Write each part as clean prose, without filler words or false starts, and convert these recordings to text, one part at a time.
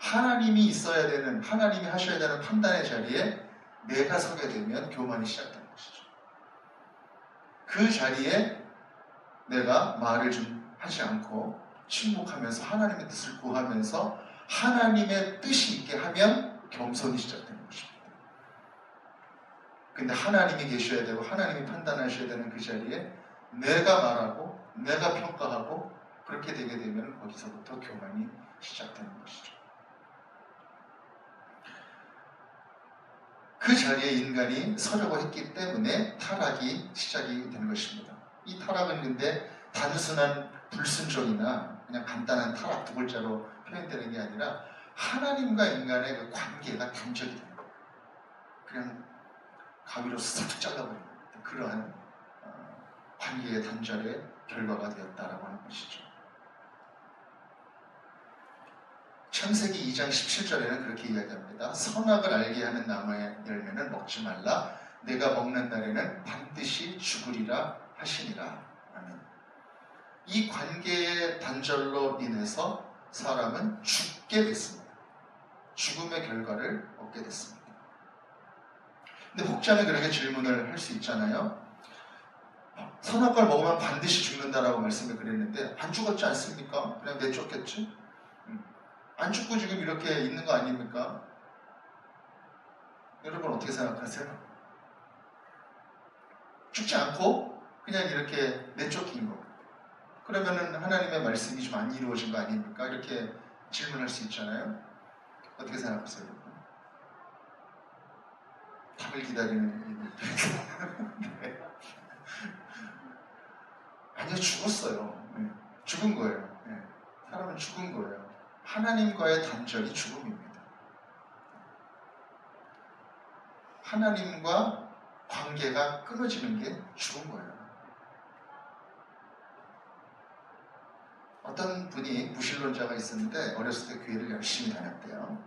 하나님이 있어야 되는, 하나님이 하셔야 되는 판단의 자리에 내가 서게 되면 교만이 시작되는 것이죠. 그 자리에 내가 말을 좀 하지 않고 침묵하면서 하나님의 뜻을 구하면서 하나님의 뜻이 있게 하면 겸손이 시작되는 것입니다. 근데 하나님이 계셔야 되고 하나님이 판단하셔야 되는 그 자리에 내가 말하고 내가 평가하고 그렇게 되게 되면 거기서부터 교만이 시작되는 것이죠. 그 자리에 인간이 서려고 했기 때문에 타락이 시작이 된 것입니다. 이 타락은 근데 단순한 불순종이나 그냥 간단한 타락 두 글자로 표현되는 게 아니라 하나님과 인간의 그 관계가 단절이 되는 거예요. 그냥 가위로 싹 잘라버리는 그러한 관계의 단절의 결과가 되었다라고 하는 것이죠. 창세기 2장 17절에는 그렇게 이야기합니다. 선악을 알게 하는 나무의 열매는 먹지 말라. 내가 먹는 날에는 반드시 죽으리라 하시니라. 아멘. 이 관계의 단절로 인해서 사람은 죽게 됐습니다. 죽음의 결과를 얻게 됐습니다. 근데 혹자는 그렇게 질문을 할 수 있잖아요. 선악과를 먹으면 반드시 죽는다라고 말씀을 그랬는데 안 죽었지 않습니까? 그냥 내쫓겠지? 안 죽고 지금 이렇게 있는 거 아닙니까? 여러분 어떻게 생각하세요? 죽지 않고 그냥 이렇게 내쫓긴 거. 그러면은 하나님의 말씀이 좀 안 이루어진 거 아닙니까? 이렇게 질문할 수 있잖아요. 어떻게 생각하세요? 답을 기다리는 네. 아니요, 죽었어요. 네. 죽은 거예요. 네. 사람은 죽은 거예요. 하나님과의 단절이 죽음입니다. 하나님과 관계가 끊어지는 게 죽은 거예요. 어떤 분이 무신론자가 있었는데 어렸을 때 교회를 열심히 다녔대요.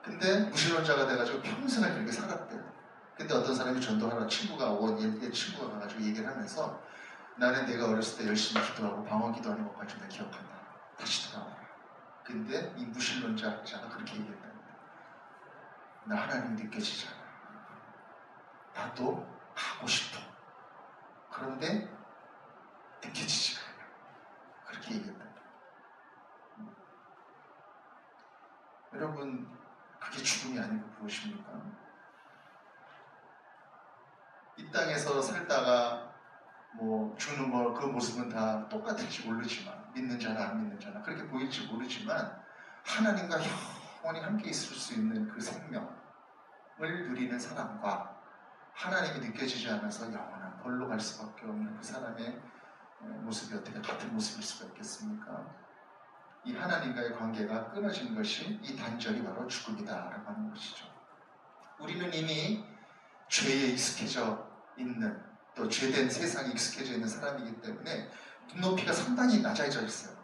근데 무신론자가 돼가지고 평생을 그렇게 살았대요. 근데 어떤 사람이 전도하러 친구가 옛 친구가 가가지고 얘기를 하면서 나는 내가 어렸을 때 열심히 기도하고 방언 기도하는 것까지 내가 기억한다. 다시 돌아와라. 근데 이 무신론자 학자가 그렇게 얘기했답니다. 나 하나님 느껴지잖아. 나도 가고 싶어. 그런데 느껴지지가 않아. 그렇게 얘기했답니다. 여러분 그게 죽음이 아니고 무엇입니까? 이 땅에서 살다가 뭐 주는 뭐 그 모습은 다 똑같을지 모르지만 믿는 자나 안 믿는 자나 그렇게 보일지 모르지만 하나님과 영원히 함께 있을 수 있는 그 생명을 누리는 사람과 하나님이 느껴지지 않아서 영원한 벌로 갈 수밖에 없는 그 사람의 모습이 어떻게 같은 모습일 수가 있겠습니까? 이 하나님과의 관계가 끊어진 것이 이 단절이 바로 죽음이다라고 하는 것이죠. 우리는 이미 죄에 익숙해져 있는 또 죄된 세상에 익숙해져 있는 사람이기 때문에 눈높이가 상당히 낮아져 있어요.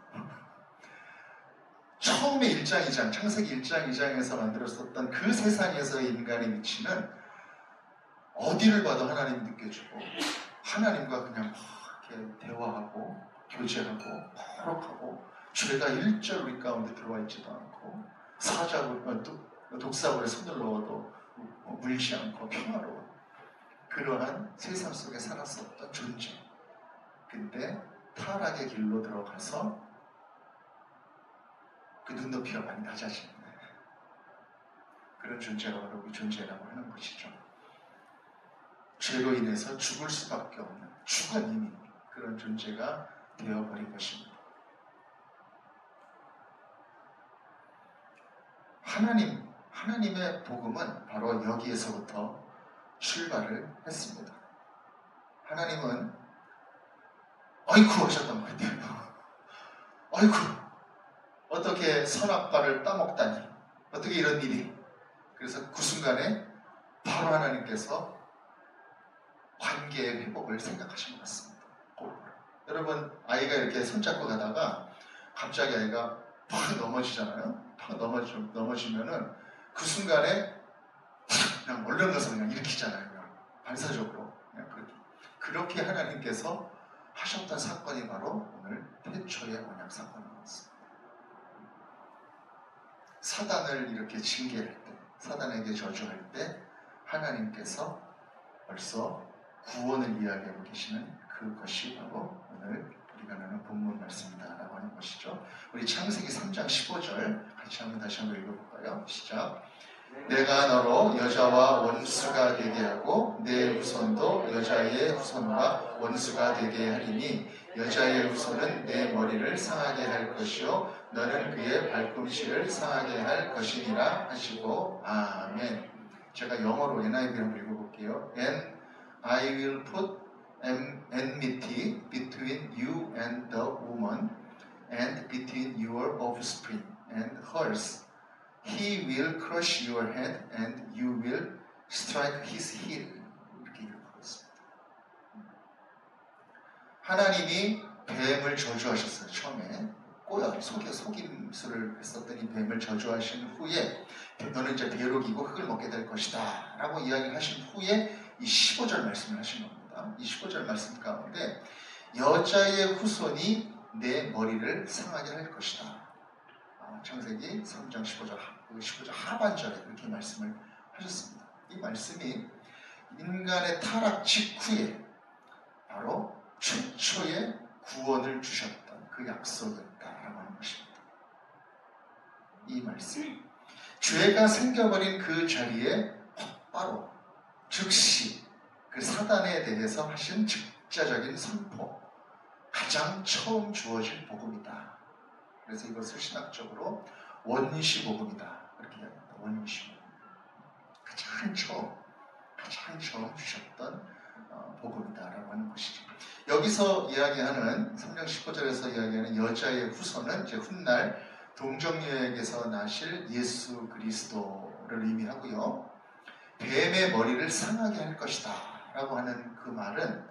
처음에 1장 2장, 창세기 1장 2장에서 만들었었던 그 세상에서의 인간의 위치는 어디를 봐도 하나님이 느껴지고 하나님과 그냥 이렇게 대화하고 교제하고 거룩하고 죄가 일절 우리 가운데 들어와 있지도 않고 독사물에 손을 넣어도 물지 않고 평화로운 그러한 세상 속에 살았었던 존재. 근데 타락의 길로 들어가서 그 눈높이가 많이 낮아지는 그런 존재가 바로 그 존재라고 하는 것이죠. 죄로 인해서 죽을 수밖에 없는 죽은 이미 그런 존재가 되어버린 것입니다. 하나님의 복음은 바로 여기에서부터 출발을 했습니다. 하나님은 아이쿠 하셨던 것 같아요. 아이쿠 어떻게 선악과를 따먹다니 어떻게 이런 일이. 그래서 그 순간에 바로 하나님께서 관계의 회복을 생각하신 것 같습니다. 여러분 아이가 이렇게 손잡고 가다가 갑자기 아이가 팍 넘어지잖아요. 팍 넘어지면은 그 순간에 그냥 얼른 가서 그냥 일으키잖아요. 그냥 반사적으로 그냥 그렇게 하나님께서 하셨던 사건이 바로 오늘 태초의 언약 사건이었습니다. 사단을 이렇게 징계할 때, 사단에게 저주할 때 하나님께서 벌써 구원을 이야기하고 계시는 그것이 바로 오늘 우리가 나눈 본문 말씀이다라고 하는 것이죠. 우리 창세기 3장 15절 같이 한번 다시 한번 읽어볼까요? 시작. 내가 너로 여자와 원수가 되게 하고 내 후손도 여자의 후손과 원수가 되게 하리니 여자의 후손은 내 머리를 상하게 할 것이요 너는 그의 발꿈치를 상하게 할 것이니라 하시고 아멘. 제가 영어로 NIV 한번 읽어볼게요. And I will put enmity between you and the woman and between your offspring and hers. He will crush your head and you will strike his heel. 이렇게 읽고 있습니다. 하나님이 뱀을 저주하셨어요. 처음에 속임수를 했었더니 뱀을 저주하신 후에 너는 이제 벼룩이고 흙을 먹게 될 것이다 라고 이야기하신 후에 이 15절 말씀을 하신 겁니다. 이 15절 말씀 가운데 여자의 후손이 내 머리를 상하게 할 것이다. 창세기 3장 15절 하반절에 그렇게 말씀을 하셨습니다. 이 말씀이 인간의 타락 직후에 바로 최초의 구원을 주셨던 그 약속이었다라고 하는 것입니다. 이 말씀, 죄가 생겨버린 그 자리에 바로 즉시 그 사단에 대해서 하신 직자적인 선포, 가장 처음 주어진 복음이다. 그래서 이것을 신학적으로 원시복음이다 이렇게 이야기합니다. 원시복음, 가장 처음 주셨던 복음이다라고 하는 것이죠. 여기서 이야기하는 3장 19절에서 이야기하는 여자의 후손은 이제 훗날 동정녀에게서 나실 예수 그리스도를 의미하고요. 뱀의 머리를 상하게 할 것이다 라고 하는 그 말은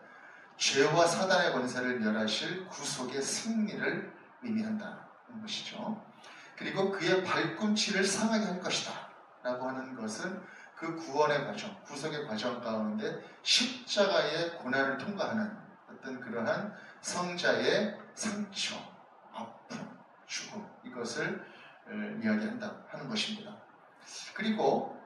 죄와 사단의 권세를 멸하실 구속의 승리를 의미한다는 것이죠. 그리고 그의 발꿈치를 상하게 할 것이다 라고 하는 것은 그 구원의 과정, 구속의 과정 가운데 십자가의 고난을 통과하는 어떤 그러한 성자의 상처, 아픔, 죽음, 이것을 이야기한다 하는 것입니다. 그리고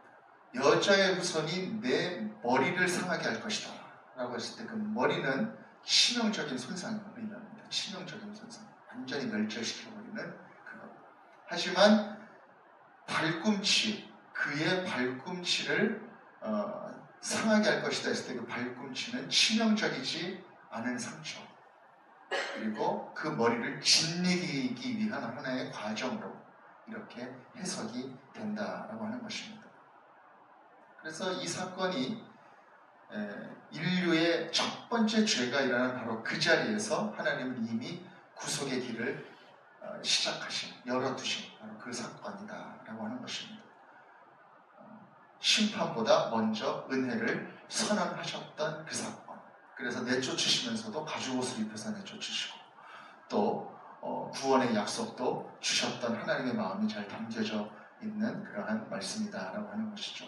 여자의 후손이 내 머리를 상하게 할 것이다 라고 했을 때 그 머리는 치명적인 손상을 의미합니다. 치명적인 손상, 완전히 멸절시켜버리는 그것. 하지만 발꿈치, 그의 발꿈치를 상하게 할 것이다 했을 때 그 발꿈치는 치명적이지 않은 상처, 그리고 그 머리를 짓이기 위한 하나의 과정으로 이렇게 해석이 된다라고 하는 것입니다. 그래서 이 사건이 인류의 첫 번째 죄가 일어난 바로 그 자리에서 하나님은 이미 구속의 길을 시작하신, 열어두신 바로 그 사건이다라고 하는 것입니다. 심판보다 먼저 은혜를 선언하셨던 그 사건. 그래서 내쫓으시면서도 가죽옷을 입혀서 내쫓으시고 또 구원의 약속도 주셨던 하나님의 마음이 잘 담겨져 있는 그러한 말씀이다라고 하는 것이죠.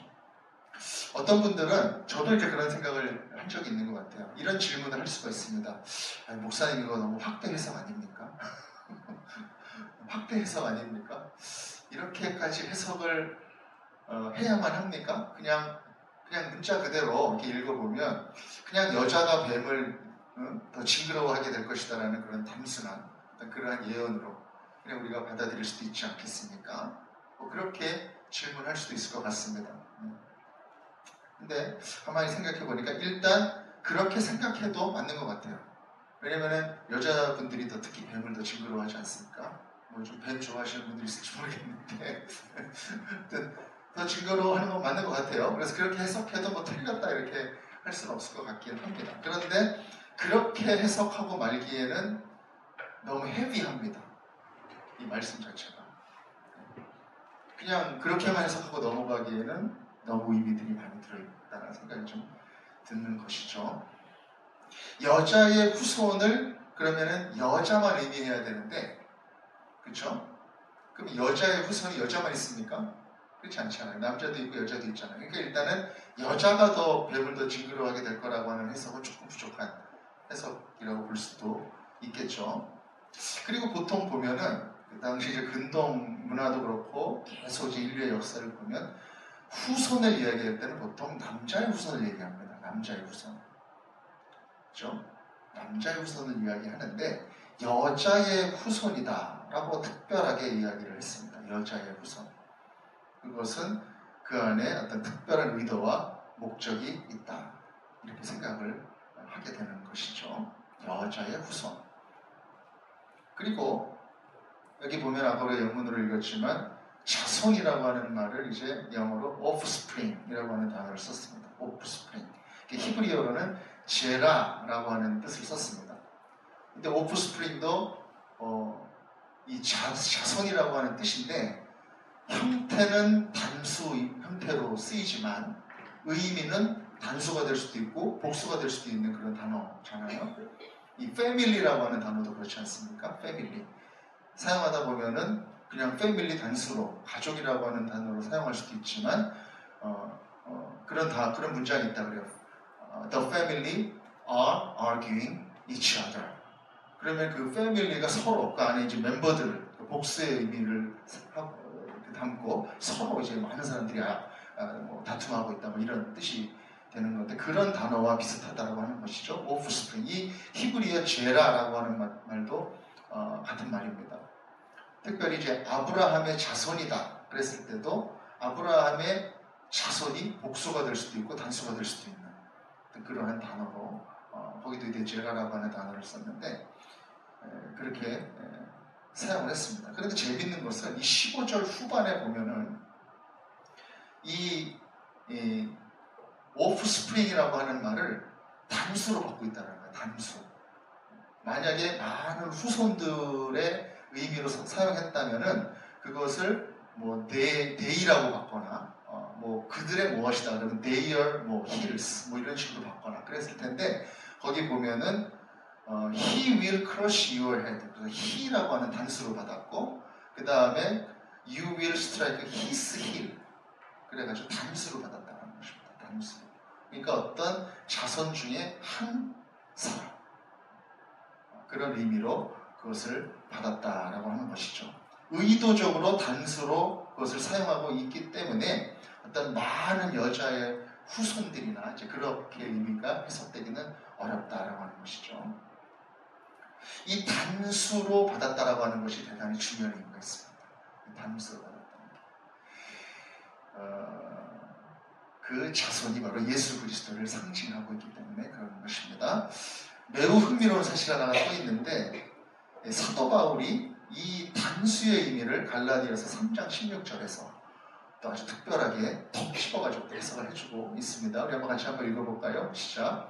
어떤 분들은, 저도 이제 그런 생각을 한 적이 있는 것 같아요. 이런 질문을 할 수가 있습니다. 목사님 이거 너무 확대 해석 아닙니까? 확대 해석 아닙니까? 이렇게까지 해석을 해야만 합니까? 그냥 문자 그대로 이렇게 읽어보면 그냥 여자가 뱀을 더 징그러워하게 될 것이다라는 그런 단순한 그러한 예언으로 그냥 우리가 받아들일 수도 있지 않겠습니까? 그렇게 질문할 수도 있을 것 같습니다. 근데 가만히 생각해 보니까 일단 그렇게 생각해도 맞는 것 같아요. 왜냐면은 여자분들이 더 특히 뱀을 더 징그러워하지 않습니까? 뭐 좀 뱀 좋아하시는 분들이 있을지 모르겠는데 더 징그러워하는 건 맞는 것 같아요. 그래서 그렇게 해석해도 뭐 틀렸다 이렇게 할 수는 없을 것 같긴 합니다. 그런데 그렇게 해석하고 말기에는 너무 헤비합니다. 이 말씀 자체가. 그냥 그렇게만 해석하고 넘어가기에는 너무 의미들이 많이 들어있다는 생각이 좀 드는 것이죠. 여자의 후손을 그러면은 여자만 의미해야 되는데, 그렇죠? 그럼 여자의 후손이 여자만 있습니까? 그렇지 않잖아요. 남자도 있고 여자도 있잖아요. 그러니까 일단은 여자가 더 뱀을 더 징그러워하게 될 거라고 하는 해석은 조금 부족한 해석이라고 볼 수도 있겠죠. 그리고 보통 보면은 그 당시 이제 근동 문화도 그렇고 계속 이제 인류의 역사를 보면 후손을 이야기할 때는 보통 남자의 후손을 얘기합니다. 남자의 후손. 그렇죠? 남자의 후손을 이야기하는데 여자의 후손이다라고 특별하게 이야기를 했습니다. 여자의 후손. 그것은 그 안에 어떤 특별한 의도와 목적이 있다. 이렇게 생각을 하게 되는 것이죠. 여자의 후손. 그리고 여기 보면 아까 우리가 영문으로 읽었지만 자손이라고 하는 말을 이제 영어로 offspring이라고 하는 단어를 썼습니다. offspring. 히브리어로는 제라라고 하는 뜻을 썼습니다. 근데 offspring도 이 자손이라고 하는 뜻인데 형태는 단수 형태로 쓰이지만 의미는 단수가 될 수도 있고 복수가 될 수도 있는 그런 단어잖아요. 이 family라고 하는 단어도 그렇지 않습니까? family. 사용하다 보면은 그냥 패밀리 단수로 가족이라고 하는 단어로 사용할 수도 있지만 그런 문장이 있다 그래요. The family are arguing each other. 그러면 그 패밀리가 서로 그 안에 이제 멤버들 복수의 의미를 담고 서로 이제 많은 사람들이 뭐 다툼하고 있다 뭐 이런 뜻이 되는 건데 그런 단어와 비슷하다고 하는 것이죠. offspring. 이 히브리어 제라라고 하는 말도 같은 말입니다. 특별히 이제 아브라함의 자손이다 그랬을 때도 아브라함의 자손이 복수가 될 수도 있고 단수가 될 수도 있는 그러한 단어로 거기도 이제 제라라고 하는 단어를 썼는데 그렇게 사용을 했습니다. 그런데 재밌는 것은 이 15절 후반에 보면은 이 오프스프링이라고 하는 말을 단수로 받고 있다는 거예요. 단수. 만약에 많은 후손들의 의미로 사용했다면은 그것을 뭐 they라고 바거나 뭐 그들의 무엇이다 그러면 their 뭐 his 뭐 이런 식으로 바거나 그랬을 텐데 거기 보면은 he will crush your head. 그래서 he라고 하는 단수로 받았고 그 다음에 you will strike his heel. 그래가지고 단수로 받았다는 것입니다. 단수. 그러니까 어떤 자손 중에 한 사람 그런 의미로 그것을 받았다라고 하는 것이죠. 의도적으로 단수로 그것을 사용하고 있기 때문에 어떤 많은 여자의 후손들이나 이제 그렇게 의미가 해석되기는 어렵다라고 하는 것이죠. 이 단수로 받았다라고 하는 것이 대단히 중요한 의미가 있습니다. 단수로 받았다는 그 자손이 바로 예수 그리스도를 상징하고 있기 때문에 그런 것입니다. 매우 흥미로운 사실 하나가 또 있는데 사도 바울이 이 단수의 의미를 갈라디아서 3장 16절에서 또 아주 특별하게 톡 집어가지고 해석을 해주고 있습니다. 우리 같이 한번 읽어볼까요? 시작.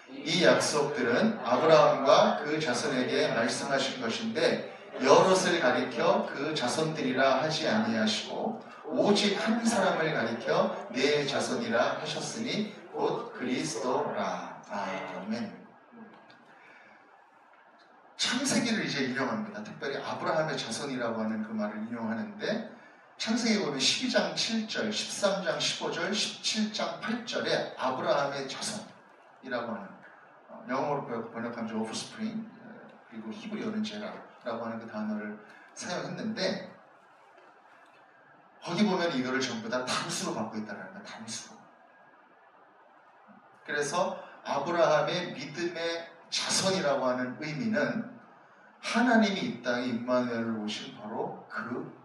이 약속들은 아브라함과 그 자손에게 말씀하신 것인데 여럿을 가리켜 그 자손들이라 하지 아니하시고 오직 한 사람을 가리켜 내 자손이라 하셨으니 곧 그리스도라. 아멘. 창세기를 이제 인용합니다. 특별히 아브라함의 자손이라고 하는 그 말을 인용하는데 창세기 보면 12장 7절, 13장 15절, 17장 8절에 아브라함의 자손이라고 하는 영어로 번역하면 offspring 그리고 히브리어는 제라라고 하는 그 단어를 사용했는데 거기 보면 이거를 전부 다 단수로 받고 있다는 거예요. 단수로. 그래서 아브라함의 믿음의 자손이라고 하는 의미는 하나님이 이 땅에 임마누엘을 오신 바로 그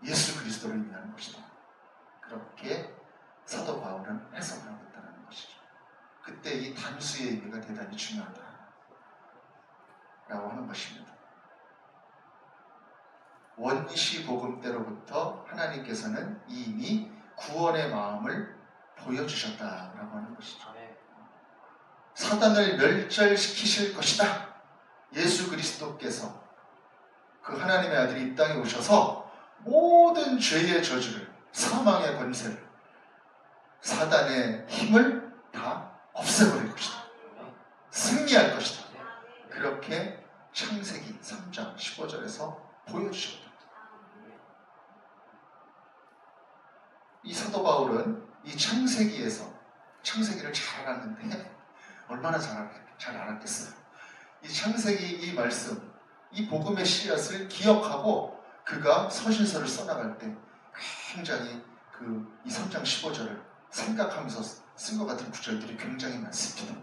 예수 그리스도를 의미하는 것이다. 그렇게 사도 바울은 해석을 하고 있다는 것이죠. 그때 이 단수의 의미가 대단히 중요하다 라고 하는 것입니다. 원시 복음 때로부터 하나님께서는 이미 구원의 마음을 보여주셨다라고 하는 것이죠. 사단을 멸절시키실 것이다. 예수 그리스도께서 그 하나님의 아들이 이 땅에 오셔서 모든 죄의 저주를 사망의 권세를 사단의 힘을 다 없애버릴 것이다. 승리할 것이다. 그렇게 창세기 3장 15절에서 보여주셨다. 이 사도 바울은 이 창세기에서 창세기를 잘 알았는데 얼마나 잘 알았겠어요. 이 창세기 이 말씀, 이 복음의 씨앗을 기억하고 그가 서신서를 써나갈 때 굉장히 이 3장 15절을 생각하면서 쓴 것 같은 구절들이 굉장히 많습니다.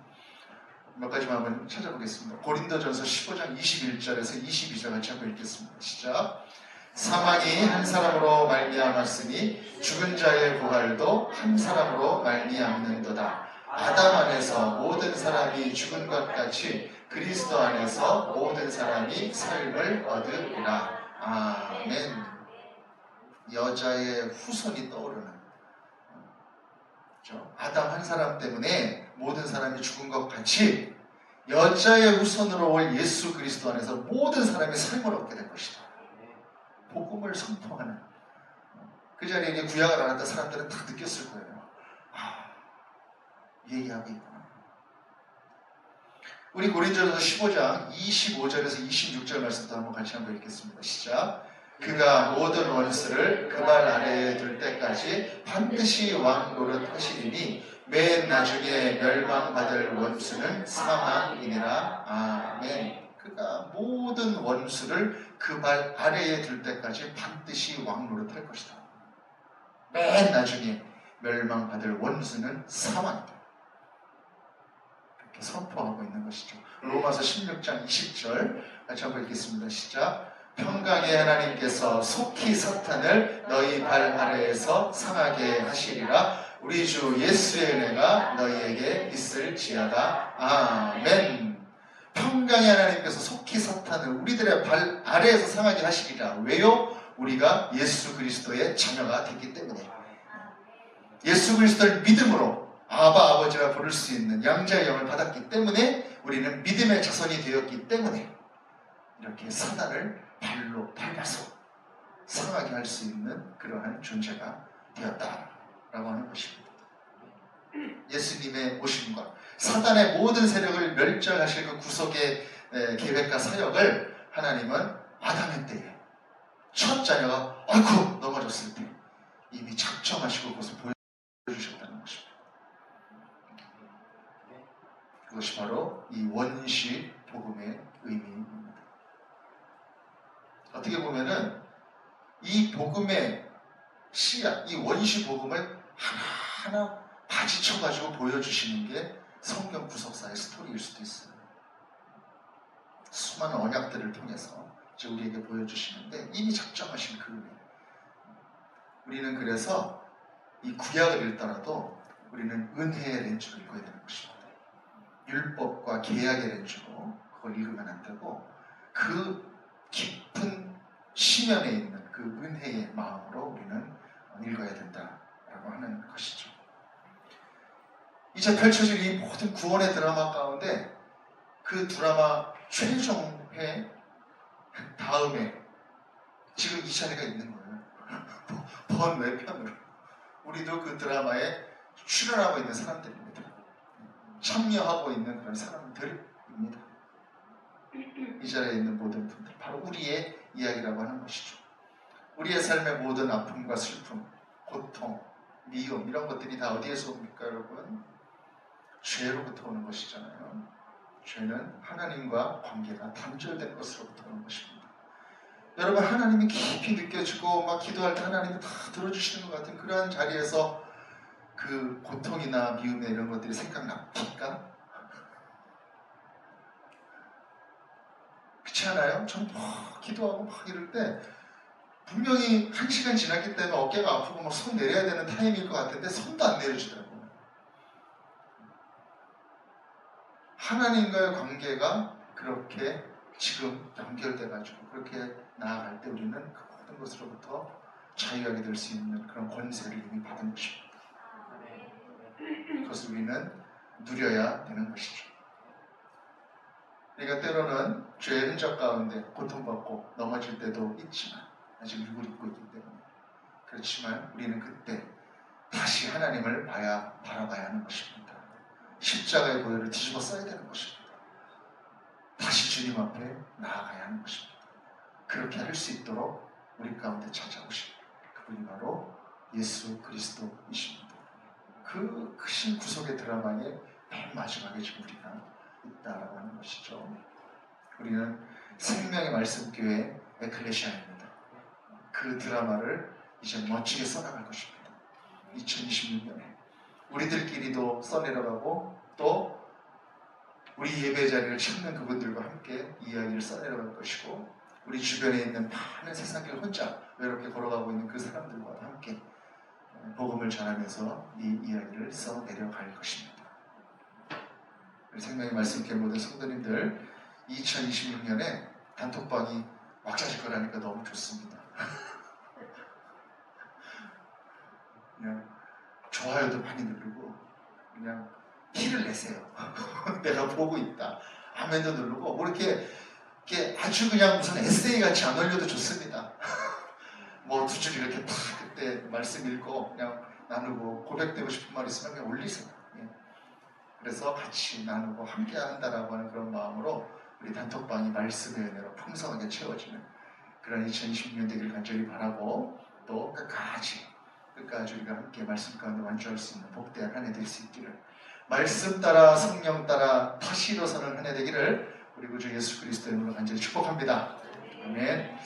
몇 가지만 한번 찾아보겠습니다. 고린도전서 15장 21절에서 22절 같이 한번 읽겠습니다. 시작. 사망이 한 사람으로 말미암았으니 죽은 자의 부활도 한 사람으로 말미암는도다. 아담 안에서 모든 사람이 죽은 것 같이 그리스도 안에서 모든 사람이 삶을 얻으리라. 아멘. 여자의 후손이 떠오르는, 그렇죠? 아담 한 사람 때문에 모든 사람이 죽은 것 같이 여자의 후손으로 올 예수 그리스도 안에서 모든 사람이 삶을 얻게 될 것이다. 복음을 선포하는, 그 자리에 구약을 알았던 사람들은 다 느꼈을 거예요. 얘기하고 있구나. 우리 고린도전서 15장 25절에서 26절 말씀도 같이 한번 읽겠습니다. 시작. 그가 모든 원수를 그 발 아래에 둘 때까지 반드시 왕 노릇하시리니 맨 나중에 멸망받을 원수는 사망이니라. 아멘. 그가 모든 원수를 그 발 아래에 둘 때까지 반드시 왕 노릇할 것이다. 맨 나중에 멸망받을 원수는 사망이다. 이렇게 선포하고 있는 것이죠. 로마서 16장 20절 같이 한번 읽겠습니다. 시작. 평강의 하나님께서 속히 사탄을 너희 발 아래에서 상하게 하시리라. 우리 주 예수의 은혜가 너희에게 있을지어다. 아멘. 평강의 하나님께서 속히 사탄을 우리들의 발 아래에서 상하게 하시리라. 왜요? 우리가 예수 그리스도의 자녀가 됐기 때문에, 예수 그리스도를 믿음으로 아바 아버지라 부를 수 있는 양자의 영을 받았기 때문에, 우리는 믿음의 자손이 되었기 때문에 이렇게 사단을 발로 밟아서 상하게 할 수 있는 그러한 존재가 되었다라고 하는 것입니다. 예수님의 오심과 사단의 모든 세력을 멸절하실 그 구속의 계획과 사역을 하나님은 아담의 때에 첫 자녀가 아이고 넘어졌을 때 이미 작정하시고 그것을 보여주셨다는 것입니다. 그것이 바로 이 원시 복음의 의미입니다. 어떻게 보면은 이 복음의 씨앗, 이 원시 복음을 하나하나 바지쳐가지고 보여주시는 게 성경 구속사의 스토리일 수도 있어요. 수많은 언약들을 통해서 이제 우리에게 보여주시는데 이미 작정하신 그 은혜. 우리는 그래서 이 구약을 읽더라도 우리는 은혜의 렌즈로 읽어야 되는 것입니다. 율법과 계약의 렌즈로 그걸 읽으면 안 되고 그 깊은 심연에 있는 그 은혜의 마음으로 우리는 읽어야 된다라고 하는 것이죠. 이제 펼쳐질 이 모든 구원의 드라마 가운데 그 드라마 최종회 다음에 지금 이 자리가 있는 거예요. 번외편으로 우리도 그 드라마에 출연하고 있는 사람들입니다. 참여하고 있는 그런 사람들입니다. 이 자리에 있는 모든 분들, 바로 우리의 이야기라고 하는 것이죠. 우리의 삶의 모든 아픔과 슬픔, 고통, 미움 이런 것들이 다 어디에서 옵니까 여러분? 죄로부터 오는 것이잖아요. 죄는 하나님과 관계가 단절된 것으로부터 오는 것입니다. 여러분, 하나님이 깊이 느껴지고 막 기도할 때 하나님이 다 들어주시는 것 같은 그러한 자리에서 그 고통이나 미움이나 이런 것들이 생각납니까? 그렇지 않아요? 저는 막 기도하고 막 이럴 때 분명히 1시간 지났기 때문에 어깨가 아프고 막 손 내려야 되는 타임일 것 같은데 손도 안 내려주더라고요. 하나님과의 관계가 그렇게 지금 연결돼가지고 그렇게 나아갈 때 우리는 그 모든 것으로부터 자유하게 될 수 있는 그런 권세를 이미 받은 것입니다. 그것을 우리는 누려야 되는 것이죠. 그러니까 때로는 죄의 흔적 가운데 고통받고 넘어질 때도 있지만 아직 육을 입고 있기 때문에 그렇지만 우리는 그때 다시 하나님을 바라봐야 하는 것입니다. 십자가의 보혈을 뒤집어 써야 되는 것입니다. 다시 주님 앞에 나아가야 하는 것입니다. 그렇게 할 수 있도록 우리 가운데 찾아오신 그분이 바로 예수 그리스도이십니다. 그 크신 구속의 드라마의 맨 마지막에 지금 우리가 있다라고 하는 것이죠. 우리는 생명의 말씀 교회 에클레시아입니다. 그 드라마를 이제 멋지게 써나갈 것입니다. 2026년에 우리들끼리도 써내려가고 또 우리 예배 자리를 찾는 그분들과 함께 이야기를 써내려갈 것이고 우리 주변에 있는 많은 세상길 혼자 외롭게 걸어가고 있는 그 사람들과 함께 복음을 전하면서 이 이야기를 써내려갈 것입니다. 우리 생명의 말씀께 모든 성도님들 2026년에 단톡방이 왁자질 거라니까 너무 좋습니다. 그냥 좋아요도 많이 누르고 그냥 티를 내세요. 내가 보고 있다. 아멘도 누르고 뭐 이렇게 아주 그냥 무슨 에세이 같이 안 올려도 좋습니다. 뭐 두 줄 이렇게 탁 그때 말씀 읽고 그냥 나누고 고백되고 싶은 말 있으면 그냥 올리세요. 예. 그래서 같이 나누고 함께 한다라고 하는 그런 마음으로 우리 단톡방이 말씀의 은혜로 풍성하게 채워지는 그런 2026년 되기를 간절히 바라고 또 끝까지 우리가 함께 말씀 가운데 완주할 수 있는 복되한 한 해 될 수 있기를 말씀 따라 성령 따라 다시 일어서는 한 해 되기를 우리 구주 예수 그리스도의 이름으로 간절히 축복합니다. 아멘.